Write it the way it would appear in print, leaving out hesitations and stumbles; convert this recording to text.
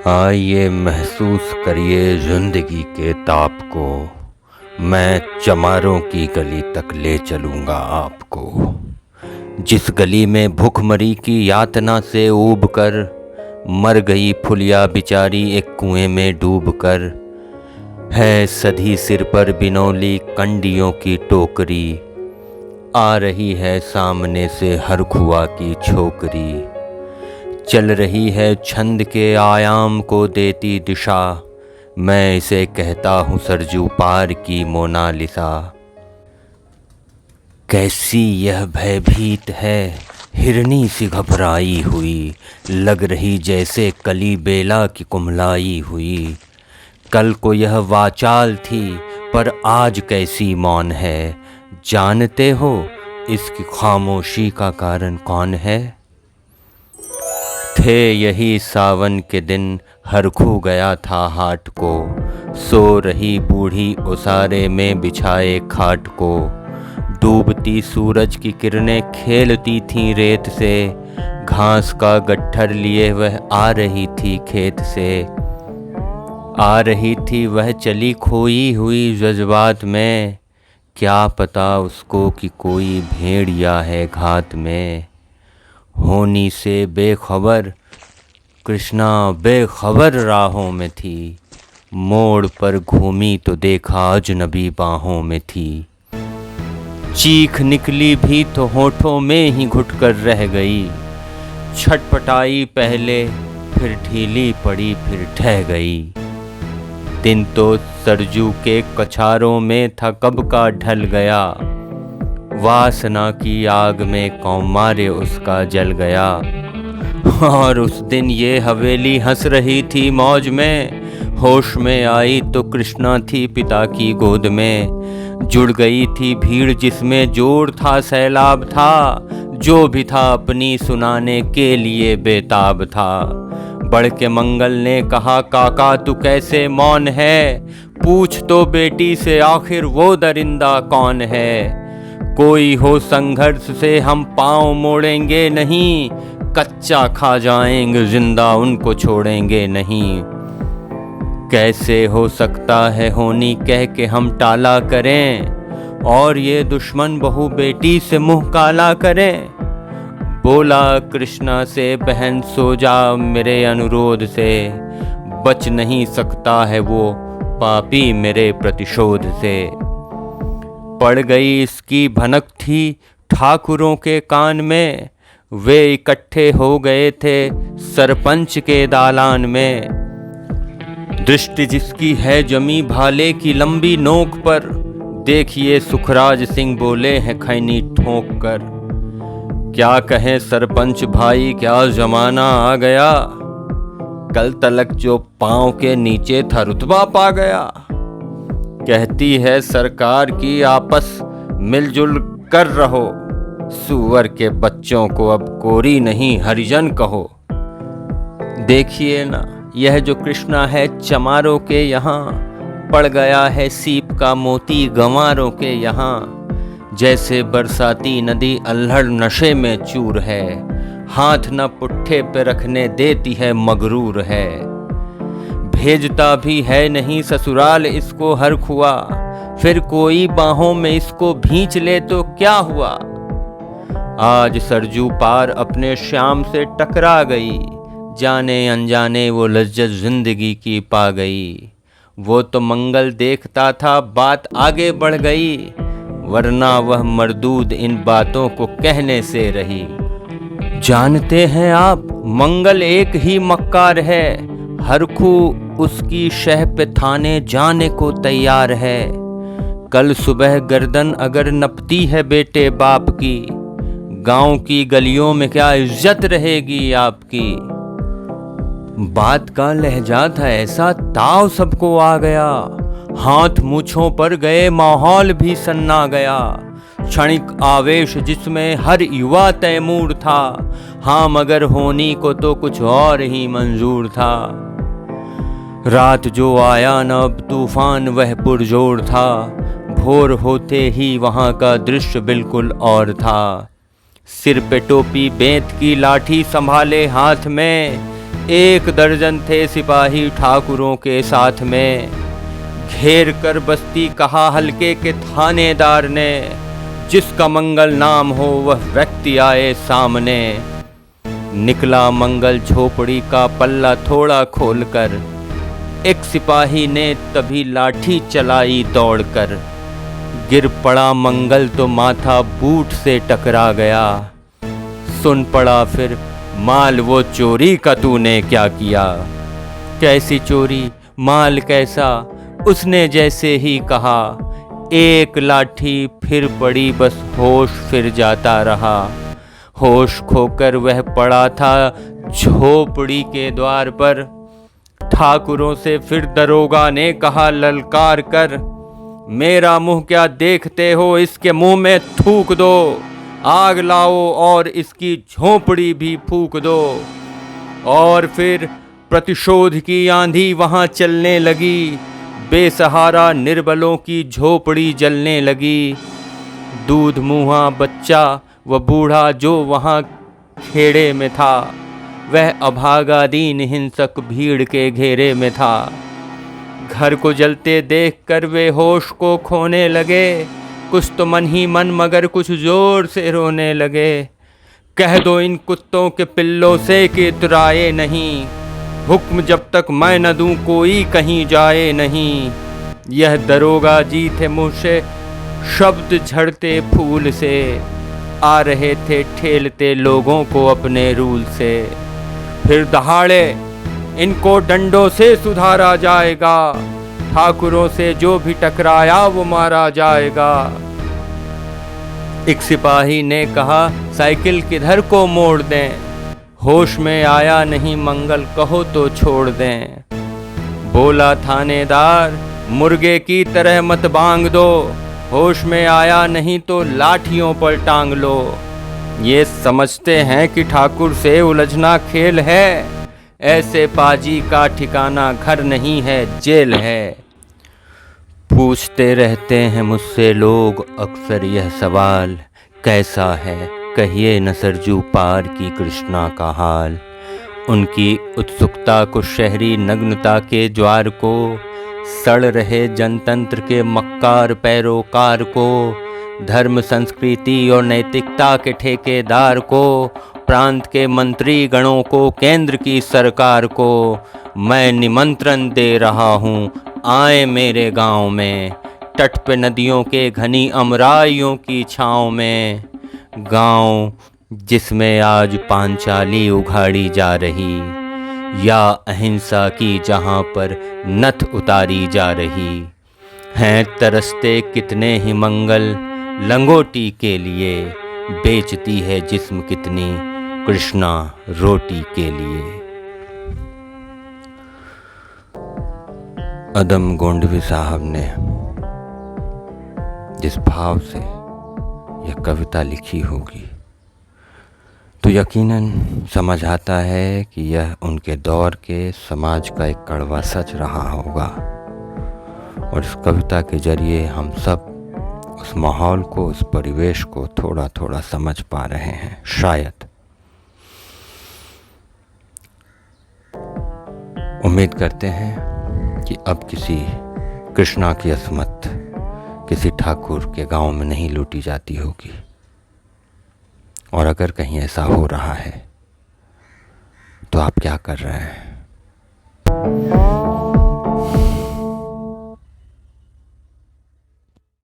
आइए महसूस करिए जिंदगी के ताप को। मैं चमारों की गली तक ले चलूँगा आपको। जिस गली में भूखमरी की यातना से ऊब कर मर गई फुलिया बिचारी एक कुएं में डूब कर। है सधी सिर पर बिनौली कंडियों की टोकरी। आ रही है सामने से हर खुआ की छोकरी। चल रही है छंद के आयाम को देती दिशा। मैं इसे कहता हूँ सरजू पार की मोनालिसा। कैसी यह भयभीत है हिरनी सी घबराई हुई। लग रही जैसे कली बेला की कुम्हलाई हुई। कल को यह वाचाल थी पर आज कैसी मौन है। जानते हो इसकी खामोशी का कारण कौन है? थे यही सावन के दिन हर खू गया था हाट को। सो रही बूढ़ी उसारे में बिछाए खाट को। डूबती सूरज की किरणें खेलती थीं रेत से। घास का गट्ठर लिए वह आ रही थी खेत से। आ रही थी वह चली खोई हुई जज्बात में। क्या पता उसको कि कोई भेड़िया है घात में। होनी से बेखबर कृष्णा बेखबर राहों में थी। मोड़ पर घूमी तो देखा अजनबी बाहों में थी। चीख निकली भी तो होठों में ही घुटकर रह गई। छटपटाई पहले फिर ढीली पड़ी फिर ढह गई। दिन तो सरजू के कछारों में था कब का ढल गया। वासना की आग में कौमारे उसका जल गया। और उस दिन ये हवेली हंस रही थी मौज में। होश में आई तो कृष्णा थी पिता की गोद में। जुड़ गई थी भीड़ जिसमें जोर था सैलाब था। जो भी था अपनी सुनाने के लिए बेताब था। बढ़ के मंगल ने कहा काका तू कैसे मौन है। पूछ तो बेटी से आखिर वो दरिंदा कौन है। कोई हो संघर्ष से हम पाँव मोड़ेंगे नहीं। कच्चा खा जाएंगे जिंदा उनको छोड़ेंगे नहीं। कैसे हो सकता है होनी कह के हम टाला करें। और ये दुश्मन बहू बेटी से मुंह काला करें। बोला कृष्णा से बहन सो जा मेरे अनुरोध से। बच नहीं सकता है वो पापी मेरे प्रतिशोध से। पड़ गई इसकी भनक थी ठाकुरों के कान में। वे इकट्ठे हो गए थे सरपंच के दालान में। दृष्टि जिसकी है जमी भाले की लंबी नोक पर। देखिए सुखराज सिंह बोले हैं खैनी ठोंक कर। क्या कहें सरपंच भाई क्या जमाना आ गया। कल तलक जो पांव के नीचे था रुतबा पा गया। कहती है सरकार की आपस मिलजुल कर रहो। सुअर के बच्चों को अब कोरी नहीं हरिजन कहो। देखिए ना यह जो कृष्णा है चमारों के यहाँ। पड़ गया है सीप का मोती गंवारों के यहाँ। जैसे बरसाती नदी अल्हड़ नशे में चूर है। हाथ न पुट्ठे पे रखने देती है मगरूर है। भेजता भी है नहीं ससुराल इसको हर खुआ। फिर कोई बाहों में इसको भींच ले तो क्या हुआ। आज सरजू पार अपने श्याम से टकरा गई। जाने अनजाने वो लज्जत जिंदगी की पा गई। वो तो मंगल देखता था बात आगे बढ़ गई। वरना वह मरदूद इन बातों को कहने से रही। जानते हैं आप मंगल एक ही मक्कार है। हर खू उसकी शह पे थाने जाने को तैयार है। कल सुबह गर्दन अगर नपती है बेटे बाप की। गांव की गलियों में क्या इज्जत रहेगी आपकी। बात का लहजा था ऐसा ताव सबको आ गया। हाथ मूछों पर गए माहौल भी सन्ना गया। क्षणिक आवेश जिसमें हर युवा तैमूर था। हाँ मगर होनी को तो कुछ और ही मंजूर था। रात जो आया न अब तूफान वह पुरजोर था। भोर होते ही वहाँ का दृश्य बिल्कुल और था। सिर पे टोपी बेंत की लाठी संभाले हाथ में। 1 दर्जन थे सिपाही ठाकुरों के साथ में, घेर कर बस्ती कहा हल्के के थानेदार ने, जिसका मंगल नाम हो वह व्यक्ति आए सामने। निकला मंगल झोपड़ी का पल्ला थोड़ा खोलकर, एक सिपाही ने तभी लाठी चलाई दौड़कर। गिर पड़ा मंगल तो माथा बूट से टकरा गया, सुन पड़ा फिर माल वो चोरी का तूने क्या किया। कैसी चोरी माल कैसा, उसने जैसे ही कहा, एक लाठी फिर पड़ी बस होश फिर जाता रहा। होश खोकर वह पड़ा था झोपड़ी के द्वार पर। ठाकुरों से फिर दरोगा ने कहा ललकार कर, मेरा मुंह क्या देखते हो, इसके मुंह में थूक दो। आग लाओ और इसकी झोपड़ी भी फूक दो। और फिर प्रतिशोध की आंधी वहां चलने लगी, बेसहारा निर्बलों की झोपड़ी जलने लगी। दूध मुंहा बच्चा व बूढ़ा जो वहां खेड़े में था, वह अभागा दीन हिंसक भीड़ के घेरे में था। घर को जलते देखकर वे होश को खोने लगे, कुछ तो मन ही मन मगर कुछ जोर से रोने लगे। कह दो इन कुत्तों के पिल्लों से कि इतराए नहीं, हुक्म जब तक मैं न दूं कोई कहीं जाए नहीं। यह दरोगा जी थे मुँह से शब्द झड़ते फूल से, आ रहे थे ठेलते लोगों को अपने रूल से। फिर दहाड़े इनको डंडों से सुधारा जाएगा, ठाकुरों से जो भी टकराया वो मारा जाएगा। एक सिपाही ने कहा साइकिल किधर को मोड़ दें, होश में आया नहीं मंगल कहो तो छोड़ दें। बोला थानेदार मुर्गे की तरह मत बांग दो, होश में आया नहीं तो लाठियों पर टांग लो। ये समझते हैं कि ठाकुर से उलझना खेल है, ऐसे पाजी का ठिकाना घर नहीं है जेल है। पूछते रहते हैं मुझसे लोग अक्सर यह सवाल, कैसा है कहिए न सरजू पार की कृष्णा का हाल। उनकी उत्सुकता को शहरी नग्नता के ज्वार को, सड़ रहे जनतंत्र के मक्कार पैरोकार को, धर्म संस्कृति और नैतिकता के ठेकेदार को, प्रांत के मंत्री गणों को, केंद्र की सरकार को मैं निमंत्रण दे रहा हूँ, आए मेरे गांव में। तट पे नदियों के घनी अमराइयों की छाँव में, गांव जिसमें आज पांचाली उघाड़ी जा रही, या अहिंसा की जहाँ पर नथ उतारी जा रही। हैं तरसते कितने ही मंगल लंगोटी के लिए, बेचती है जिस्म कितनी कृष्णा रोटी के लिए। अदम गोंडवी साहब ने जिस भाव से यह कविता लिखी होगी तो यकीनन समझ आता है कि यह उनके दौर के समाज का एक कड़वा सच रहा होगा। और इस कविता के जरिए हम सब उस माहौल को, उस परिवेश को थोड़ा थोड़ा समझ पा रहे हैं शायद। उम्मीद करते हैं कि अब किसी कृष्णा की असमत किसी ठाकुर के गांव में नहीं लूटी जाती होगी, और अगर कहीं ऐसा हो रहा है तो आप क्या कर रहे हैं।